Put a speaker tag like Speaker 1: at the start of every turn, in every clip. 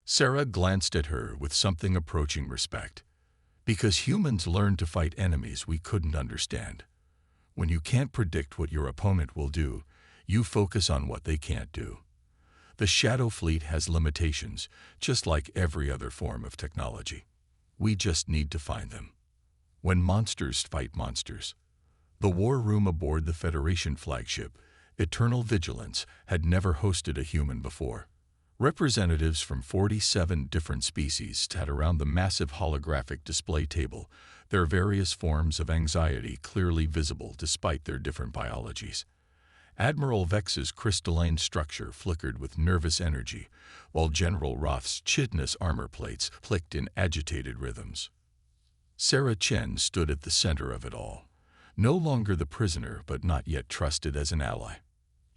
Speaker 1: Sarah glanced at her with something approaching respect. Because humans learned to fight enemies we couldn't understand. When you can't predict what your opponent will do, you focus on what they can't do. The Shadow Fleet has limitations, just like every other form of technology. We just need to find them. When monsters fight monsters. The war room aboard the Federation flagship, Eternal Vigilance, had never hosted a human before. Representatives from 47 different species sat around the massive holographic display table, their various forms of anxiety clearly visible despite their different biologies. Admiral Vex's crystalline structure flickered with nervous energy, while General Roth's chitinous armor plates clicked in agitated rhythms. Sarah Chen stood at the center of it all, no longer the prisoner but not yet trusted as an ally.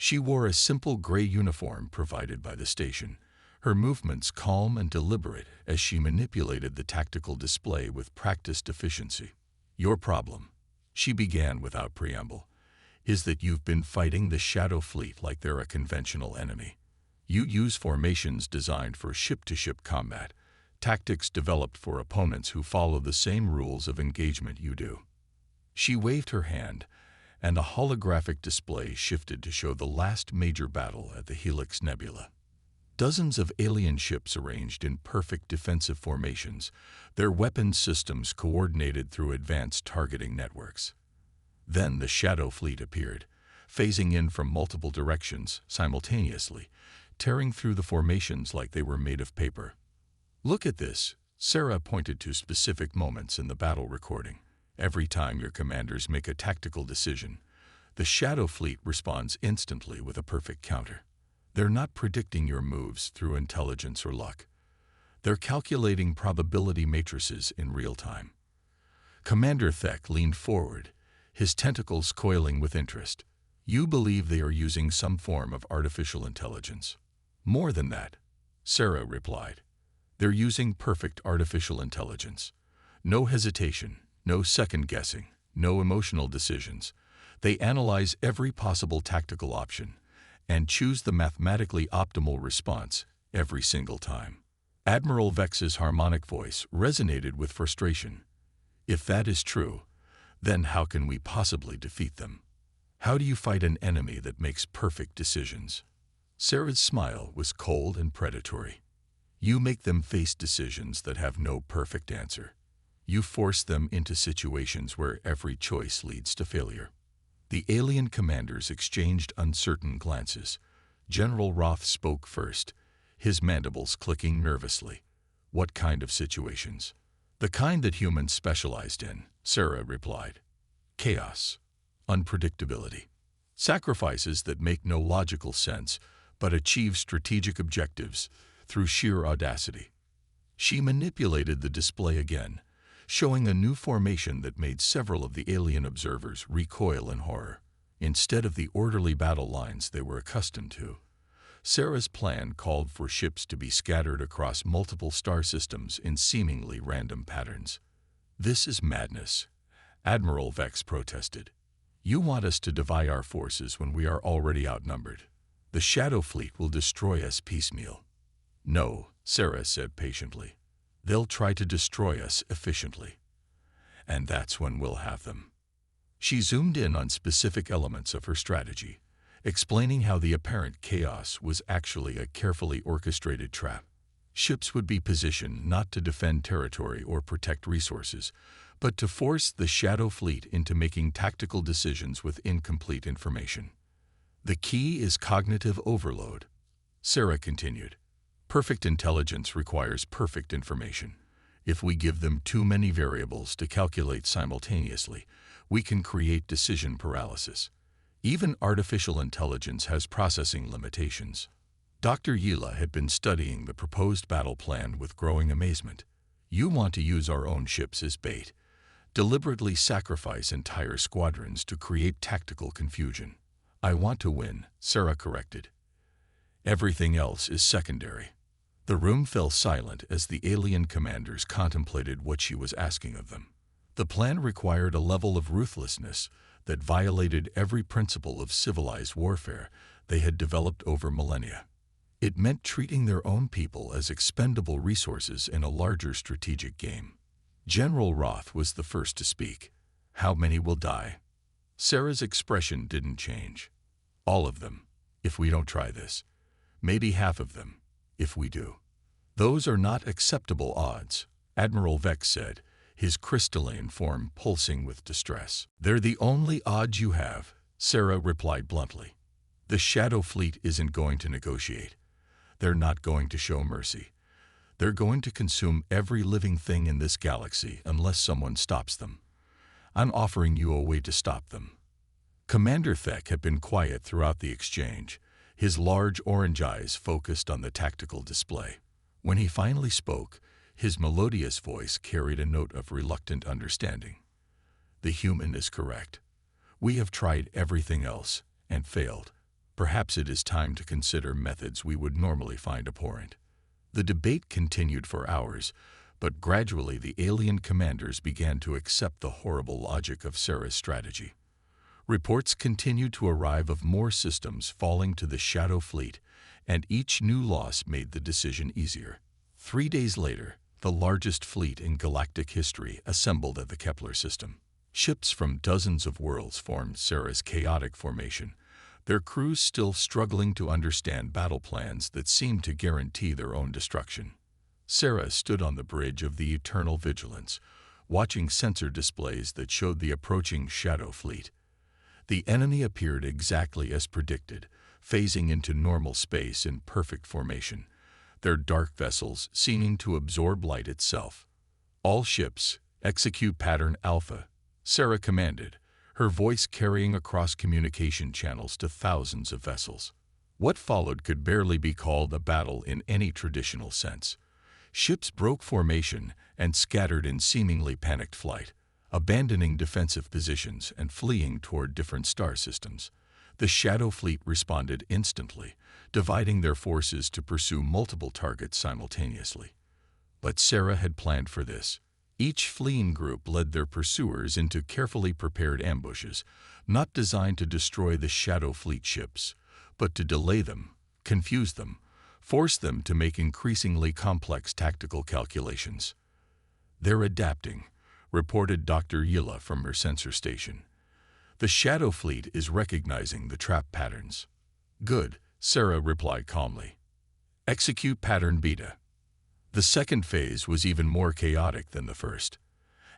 Speaker 1: She wore a simple gray uniform provided by the station, her movements calm and deliberate as she manipulated the tactical display with practiced efficiency. "Your problem," she began without preamble, "is that you've been fighting the Shadow Fleet like they're a conventional enemy. You use formations designed for ship-to-ship combat, tactics developed for opponents who follow the same rules of engagement you do." She waved her hand, and a holographic display shifted to show the last major battle at the Helix Nebula. Dozens of alien ships arranged in perfect defensive formations, their weapons systems coordinated through advanced targeting networks. Then the Shadow Fleet appeared, phasing in from multiple directions simultaneously, tearing through the formations like they were made of paper. "Look at this," Sarah pointed to specific moments in the battle recording. "Every time your commanders make a tactical decision, the Shadow Fleet responds instantly with a perfect counter. They're not predicting your moves through intelligence or luck. They're calculating probability matrices in real time." Commander Thek leaned forward, his tentacles coiling with interest. "You believe they are using some form of artificial intelligence?" "More than that," Sarah replied. "They're using perfect artificial intelligence. No hesitation. No second-guessing, no emotional decisions. They analyze every possible tactical option and choose the mathematically optimal response every single time." Admiral Vex's harmonic voice resonated with frustration. "If that is true, then how can we possibly defeat them? How do you fight an enemy that makes perfect decisions?" Sarah's smile was cold and predatory. "You make them face decisions that have no perfect answer. You force them into situations where every choice leads to failure." The alien commanders exchanged uncertain glances. General Roth spoke first, his mandibles clicking nervously. "What kind of situations?" "The kind that humans specialized in," Sarah replied. "Chaos, unpredictability, sacrifices that make no logical sense but achieve strategic objectives through sheer audacity." She manipulated the display again, showing a new formation that made several of the alien observers recoil in horror. Instead of the orderly battle lines they were accustomed to, Sarah's plan called for ships to be scattered across multiple star systems in seemingly random patterns. "This is madness," Admiral Vex protested. "You want us to divide our forces when we are already outnumbered. The Shadow Fleet will destroy us piecemeal." "No," Sarah said patiently. "They'll try to destroy us efficiently. And that's when we'll have them." She zoomed in on specific elements of her strategy, explaining how the apparent chaos was actually a carefully orchestrated trap. Ships would be positioned not to defend territory or protect resources, but to force the Shadow Fleet into making tactical decisions with incomplete information. "The key is cognitive overload," Sarah continued. "Perfect intelligence requires perfect information. If we give them too many variables to calculate simultaneously, we can create decision paralysis. Even artificial intelligence has processing limitations." Dr. Yila had been studying the proposed battle plan with growing amazement. "You want to use our own ships as bait, deliberately sacrifice entire squadrons to create tactical confusion." "I want to win," Sarah corrected. "Everything else is secondary." The room fell silent as the alien commanders contemplated what she was asking of them. The plan required a level of ruthlessness that violated every principle of civilized warfare they had developed over millennia. It meant treating their own people as expendable resources in a larger strategic game. General Roth was the first to speak. "How many will die?" Sarah's expression didn't change. "All of them, if we don't try this. Maybe half of them, if we do." "Those are not acceptable odds," Admiral Vex said, his crystalline form pulsing with distress. "They're the only odds you have," Sarah replied bluntly. "The Shadow Fleet isn't going to negotiate. They're not going to show mercy. They're going to consume every living thing in this galaxy unless someone stops them. I'm offering you a way to stop them." Commander Thek had been quiet throughout the exchange, his large orange eyes focused on the tactical display. When he finally spoke, his melodious voice carried a note of reluctant understanding. "The human is correct. We have tried everything else and failed. Perhaps it is time to consider methods we would normally find abhorrent." The debate continued for hours, but gradually the alien commanders began to accept the horrible logic of Sarah's strategy. Reports continued to arrive of more systems falling to the Shadow Fleet, and each new loss made the decision easier. 3 days later, the largest fleet in galactic history assembled at the Kepler system. Ships from dozens of worlds formed Sarah's chaotic formation, their crews still struggling to understand battle plans that seemed to guarantee their own destruction. Sarah stood on the bridge of the Eternal Vigilance, watching sensor displays that showed the approaching Shadow Fleet. The enemy appeared exactly as predicted, phasing into normal space in perfect formation, their dark vessels seeming to absorb light itself. "All ships, execute pattern Alpha," Sarah commanded, her voice carrying across communication channels to thousands of vessels. What followed could barely be called a battle in any traditional sense. Ships broke formation and scattered in seemingly panicked flight, abandoning defensive positions and fleeing toward different star systems. The Shadow Fleet responded instantly, dividing their forces to pursue multiple targets simultaneously. But Sarah had planned for this. Each fleeing group led their pursuers into carefully prepared ambushes, not designed to destroy the Shadow Fleet ships, but to delay them, confuse them, force them to make increasingly complex tactical calculations. "They're adapting," reported Dr. Yila from her sensor station. "The Shadow Fleet is recognizing the trap patterns." "Good," Sarah replied calmly. "Execute pattern Beta." The second phase was even more chaotic than the first.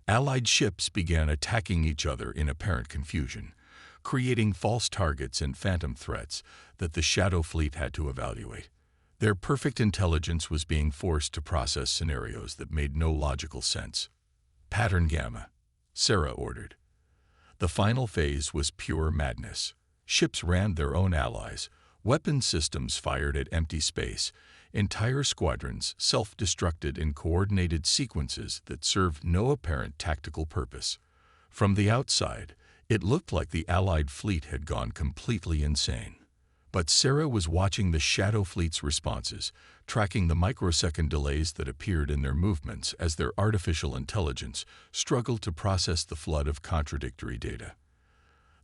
Speaker 1: Allied ships began attacking each other in apparent confusion, creating false targets and phantom threats that the Shadow Fleet had to evaluate. Their perfect intelligence was being forced to process scenarios that made no logical sense. "Pattern Gamma," Sarah ordered. The final phase was pure madness. Ships ran their own allies, weapon systems fired at empty space, entire squadrons self-destructed in coordinated sequences that served no apparent tactical purpose. From the outside, it looked like the Allied fleet had gone completely insane. But Sarah was watching the Shadow Fleet's responses, tracking the microsecond delays that appeared in their movements as their artificial intelligence struggled to process the flood of contradictory data.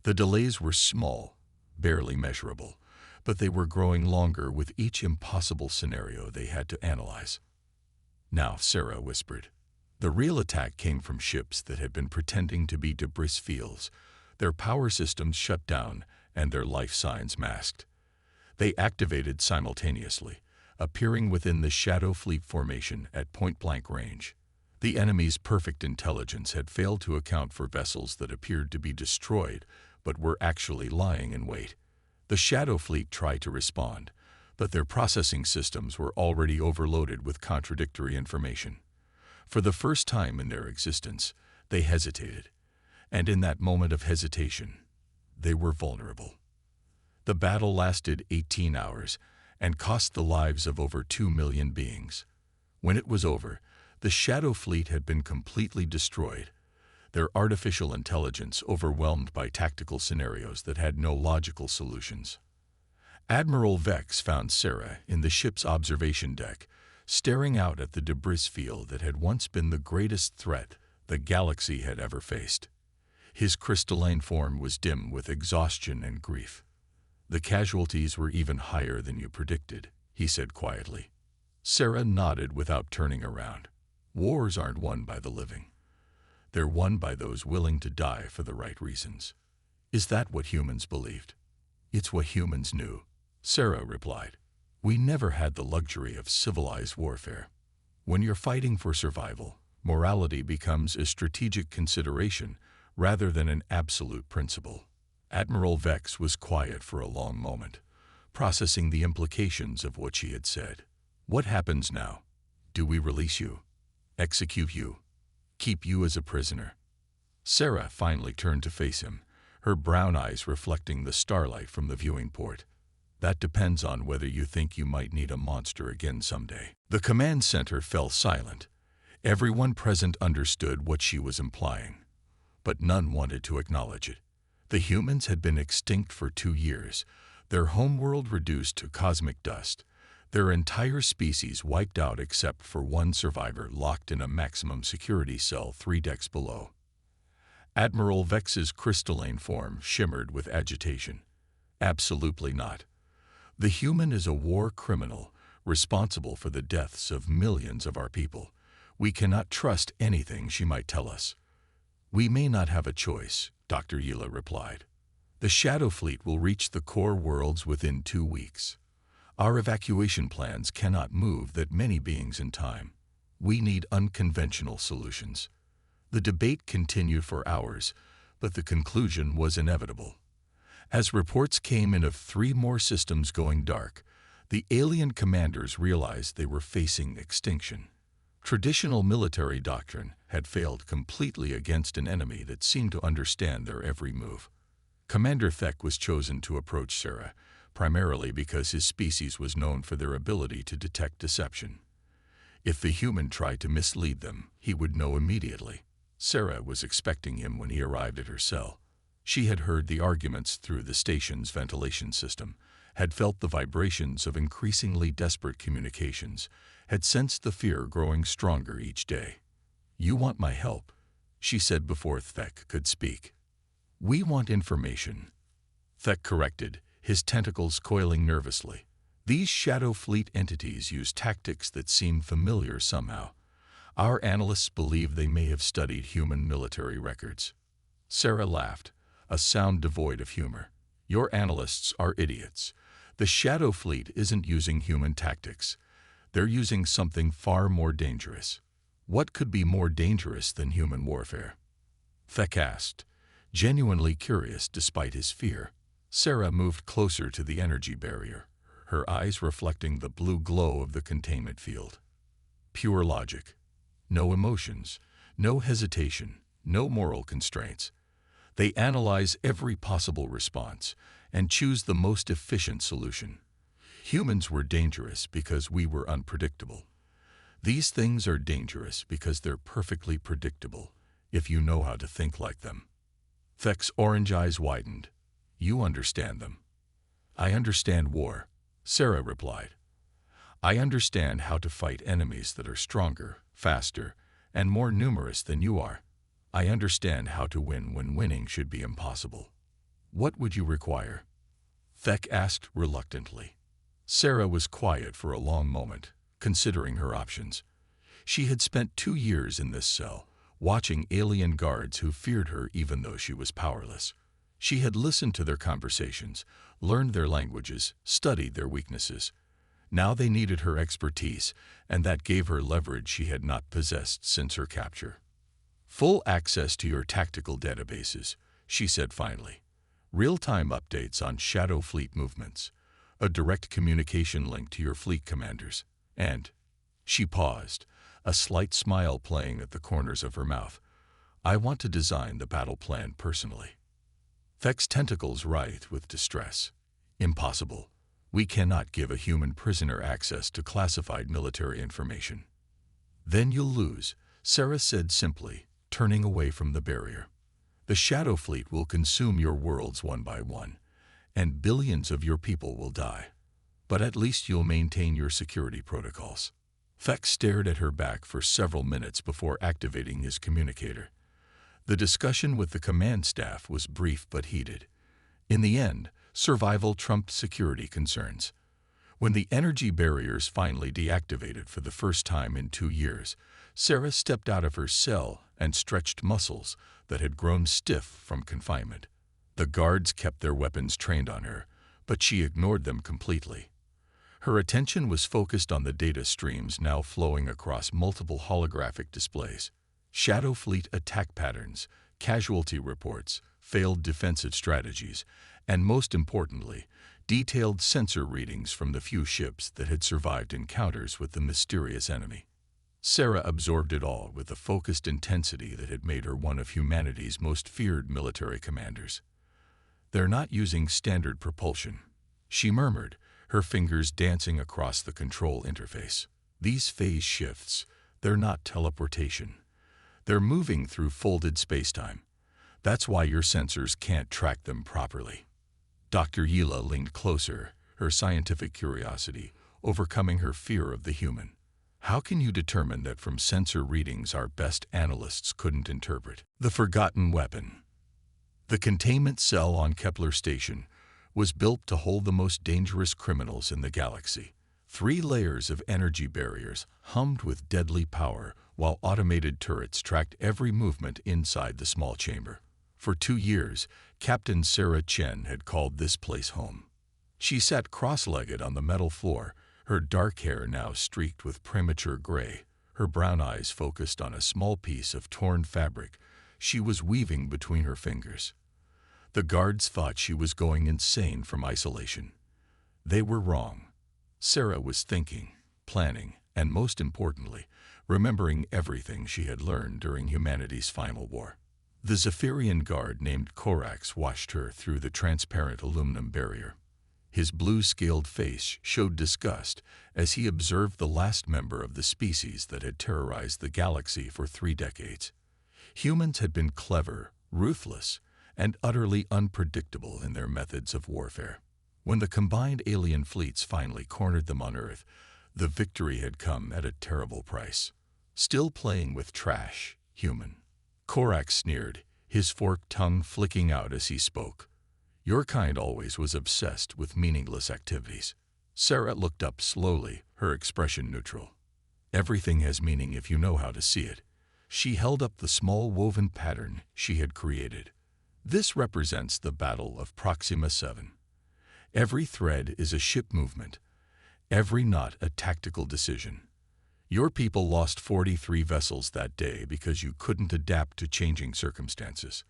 Speaker 1: The delays were small, barely measurable, but they were growing longer with each impossible scenario they had to analyze. "Now," Sarah whispered. The real attack came from ships that had been pretending to be debris fields, their power systems shut down and their life signs masked. They activated simultaneously, appearing within the Shadow Fleet formation at point-blank range. The enemy's perfect intelligence had failed to account for vessels that appeared to be destroyed but were actually lying in wait. The Shadow Fleet tried to respond, but their processing systems were already overloaded with contradictory information. For the first time in their existence, they hesitated, and in that moment of hesitation, they were vulnerable. The battle lasted 18 hours and cost the lives of over 2 million beings. When it was over, the Shadow Fleet had been completely destroyed, their artificial intelligence overwhelmed by tactical scenarios that had no logical solutions. Admiral Vex found Sarah in the ship's observation deck, staring out at the debris field that had once been the greatest threat the galaxy had ever faced. His crystalline form was dim with exhaustion and grief. "The casualties were even higher than you predicted," he said quietly. Sarah nodded without turning around. Wars aren't won by the living. They're won by those willing to die for the right reasons. Is that what humans believed? It's what humans knew, Sarah replied. We never had the luxury of civilized warfare. When you're fighting for survival, morality becomes a strategic consideration rather than an absolute principle. Admiral Vex was quiet for a long moment, processing the implications of what she had said. What happens now? Do we release you? Execute you? Keep you as a prisoner? Sarah finally turned to face him, her brown eyes reflecting the starlight from the viewing port. That depends on whether you think you might need a monster again someday. The command center fell silent. Everyone present understood what she was implying, but none wanted to acknowledge it. The humans had been extinct for 2 years, their homeworld reduced to cosmic dust, their entire species wiped out except for one survivor locked in a maximum security cell 3 decks below. Admiral Vex's crystalline form shimmered with agitation. Absolutely not. The human is a war criminal, responsible for the deaths of millions of our people. We cannot trust anything she might tell us. We may not have a choice, Dr. Yila replied. The Shadow Fleet will reach the core worlds within 2 weeks. Our evacuation plans cannot move that many beings in time. We need unconventional solutions. The debate continued for hours, but the conclusion was inevitable. As reports came in of 3 more systems going dark, the alien commanders realized they were facing extinction. Traditional military doctrine had failed completely against an enemy that seemed to understand their every move. Commander Thek was chosen to approach Sarah, primarily because his species was known for their ability to detect deception. If the human tried to mislead them, he would know immediately. Sarah was expecting him when he arrived at her cell. She had heard the arguments through the station's ventilation system, had felt the vibrations of increasingly desperate communications, had sensed the fear growing stronger each day. "You want my help," she said before Thek could speak. "We want information," Thek corrected, his tentacles coiling nervously. These Shadow Fleet entities use tactics that seem familiar somehow. Our analysts believe they may have studied human military records. Sarah laughed, a sound devoid of humor. Your analysts are idiots. The Shadow Fleet isn't using human tactics. They're using something far more dangerous. What could be more dangerous than human warfare? Thek asked, genuinely curious despite his fear. Sarah moved closer to the energy barrier, her eyes reflecting the blue glow of the containment field. Pure logic. No emotions, no hesitation, no moral constraints. They analyze every possible response and choose the most efficient solution. Humans were dangerous because we were unpredictable. These things are dangerous because they're perfectly predictable, if you know how to think like them. Thek's orange eyes widened. You understand them. I understand war, Sarah replied. I understand how to fight enemies that are stronger, faster, and more numerous than you are. I understand how to win when winning should be impossible. What would you require? Thek asked reluctantly. Sarah was quiet for a long moment, considering her options. She had spent 2 years in this cell, watching alien guards who feared her even though she was powerless. She had listened to their conversations, learned their languages, studied their weaknesses. Now they needed her expertise, and that gave her leverage she had not possessed since her capture. Full access to your tactical databases, she said finally. Real-time updates on Shadow Fleet movements. A direct communication link to your fleet commanders. And, she paused, a slight smile playing at the corners of her mouth. I want to design the battle plan personally. Thek's tentacles writhed with distress. Impossible. We cannot give a human prisoner access to classified military information. Then you'll lose, Sarah said simply, turning away from the barrier. The Shadow Fleet will consume your worlds one by one, and billions of your people will die. But at least you'll maintain your security protocols. Thek stared at her back for several minutes before activating his communicator. The discussion with the command staff was brief but heated. In the end, survival trumped security concerns. When the energy barriers finally deactivated for the first time in 2 years, Sarah stepped out of her cell and stretched muscles that had grown stiff from confinement. The guards kept their weapons trained on her, but she ignored them completely. Her attention was focused on the data streams now flowing across multiple holographic displays. Shadow Fleet attack patterns, casualty reports, failed defensive strategies, and most importantly, detailed sensor readings from the few ships that had survived encounters with the mysterious enemy. Sarah absorbed it all with the focused intensity that had made her one of humanity's most feared military commanders. "They're not using standard propulsion," she murmured, her fingers dancing across the control interface. "These phase shifts, they're not teleportation. They're moving through folded spacetime. That's why your sensors can't track them properly." Dr. Yila leaned closer, her scientific curiosity overcoming her fear of the human. "How can you determine that from sensor readings our best analysts couldn't interpret?" The forgotten weapon. The containment cell on Kepler Station was built to hold the most dangerous criminals in the galaxy. 3 layers of energy barriers hummed with deadly power, while automated turrets tracked every movement inside the small chamber. For 2 years, Captain Sarah Chen had called this place home. She sat cross-legged on the metal floor, her dark hair now streaked with premature gray, her brown eyes focused on a small piece of torn fabric she was weaving between her fingers. The guards thought she was going insane from isolation. They were wrong. Sarah was thinking, planning, and most importantly, remembering everything she had learned during humanity's final war. The Zephyrian guard named Korax watched her through the transparent aluminum barrier. His blue-scaled face showed disgust as he observed the last member of the species that had terrorized the galaxy for 3 decades. Humans had been clever, ruthless, and utterly unpredictable in their methods of warfare. When the combined alien fleets finally cornered them on Earth, the victory had come at a terrible price. "Still playing with trash, human." Korax sneered, his forked tongue flicking out as he spoke. "Your kind always was obsessed with meaningless activities." Sarah looked up slowly, her expression neutral. "Everything has meaning if you know how to see it." She held up the small woven pattern she had created. "This represents the Battle of Proxima 7. Every thread is a ship movement, every knot a tactical decision. Your people lost 43 vessels that day because you couldn't adapt to changing circumstances."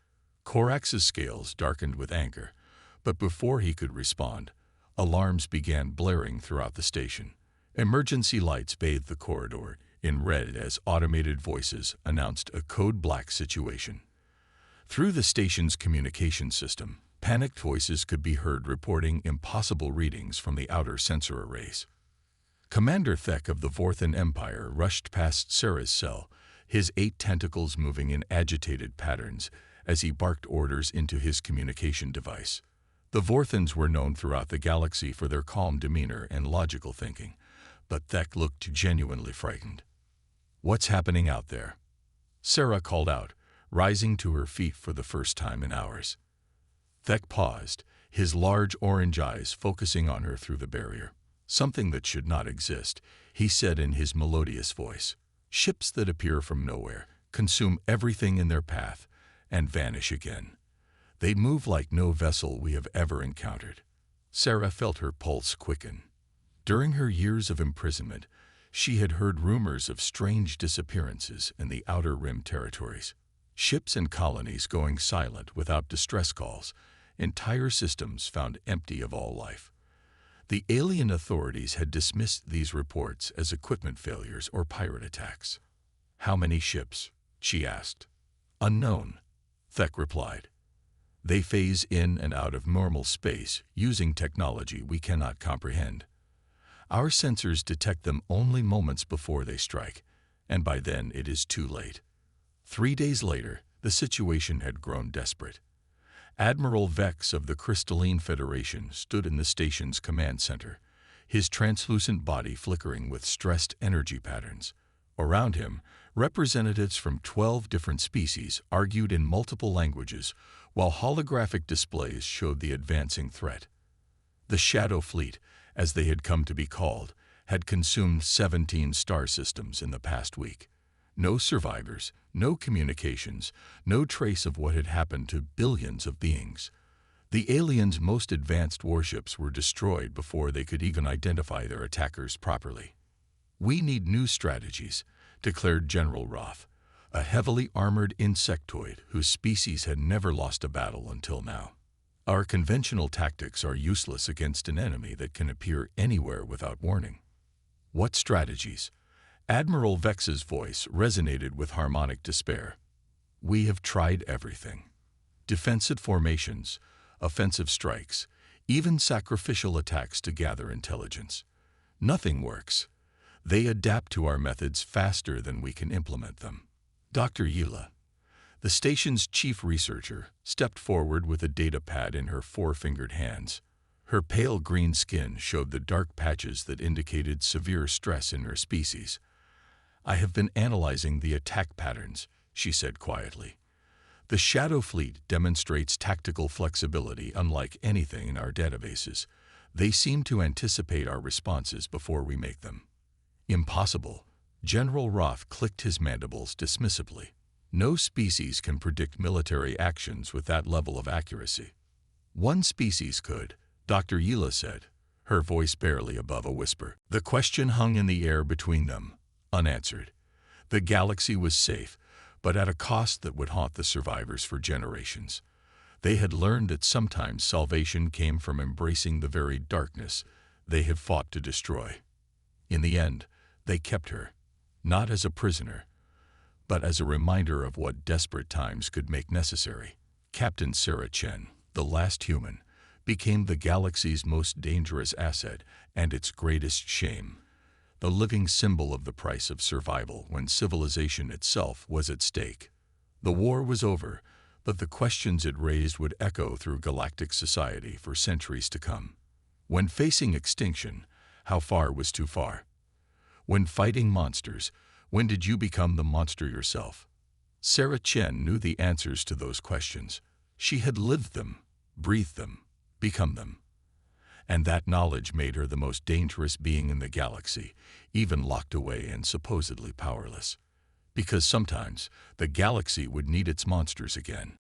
Speaker 1: Korax's scales darkened with anger, but before he could respond, alarms began blaring throughout the station. Emergency lights bathed the corridor in red as automated voices announced a code-black situation. Through the station's communication system, panicked voices could be heard reporting impossible readings from the outer sensor arrays. Commander Thek of the Vorthan Empire rushed past Sarah's cell, his 8 tentacles moving in agitated patterns as he barked orders into his communication device. The Vorthans were known throughout the galaxy for their calm demeanor and logical thinking, but Thek looked genuinely frightened. "What's happening out there?" Sarah called out, rising to her feet for the first time in hours. Thek paused, his large orange eyes focusing on her through the barrier. "Something that should not exist," he said in his melodious voice. "Ships that appear from nowhere, consume everything in their path, and vanish again. They move like no vessel we have ever encountered." Sarah felt her pulse quicken. During her years of imprisonment, she had heard rumors of strange disappearances in the Outer Rim territories. Ships and colonies going silent without distress calls, entire systems found empty of all life. The alien authorities had dismissed these reports as equipment failures or pirate attacks. "How many ships?" she asked. "Unknown," Thek replied. "They phase in and out of normal space using technology we cannot comprehend. Our sensors detect them only moments before they strike, and by then it is too late." 3 days later, the situation had grown desperate. Admiral Vex of the Crystalline Federation stood in the station's command center, his translucent body flickering with stressed energy patterns. Around him, representatives from 12 different species argued in multiple languages, while holographic displays showed the advancing threat. The Shadow Fleet, as they had come to be called, had consumed 17 star systems in the past week. No survivors, no communications, no trace of what had happened to billions of beings. The aliens' most advanced warships were destroyed before they could even identify their attackers properly. "We need new strategies," declared General Roth, a heavily armored insectoid whose species had never lost a battle until now. "Our conventional tactics are useless against an enemy that can appear anywhere without warning." "What strategies?" Admiral Vex's voice resonated with harmonic despair. "We have tried everything. Defensive formations, offensive strikes, even sacrificial attacks to gather intelligence. Nothing works. They adapt to our methods faster than we can implement them." Dr. Yila, the station's chief researcher, stepped forward with a data pad in her four-fingered hands. Her pale green skin showed the dark patches that indicated severe stress in her species. "I have been analyzing the attack patterns," she said quietly. "The Shadow Fleet demonstrates tactical flexibility unlike anything in our databases. They seem to anticipate our responses before we make them." "Impossible." General Roth clicked his mandibles dismissively. "No species can predict military actions with that level of accuracy." "One species could," Dr. Yila said, her voice barely above a whisper. The question hung in the air between them, unanswered. The galaxy was safe, but at a cost that would haunt the survivors for generations. They had learned that sometimes salvation came from embracing the very darkness they had fought to destroy. In the end, they kept her, not as a prisoner, but as a reminder of what desperate times could make necessary. Captain Sarah Chen, the last human, became the galaxy's most dangerous asset and its greatest shame, the living symbol of the price of survival when civilization itself was at stake. The war was over, but the questions it raised would echo through galactic society for centuries to come. When facing extinction, how far was too far? When fighting monsters, when did you become the monster yourself? Sarah Chen knew the answers to those questions. She had lived them, breathed them, become them. And that knowledge made her the most dangerous being in the galaxy, even locked away and supposedly powerless. Because sometimes the galaxy would need its monsters again.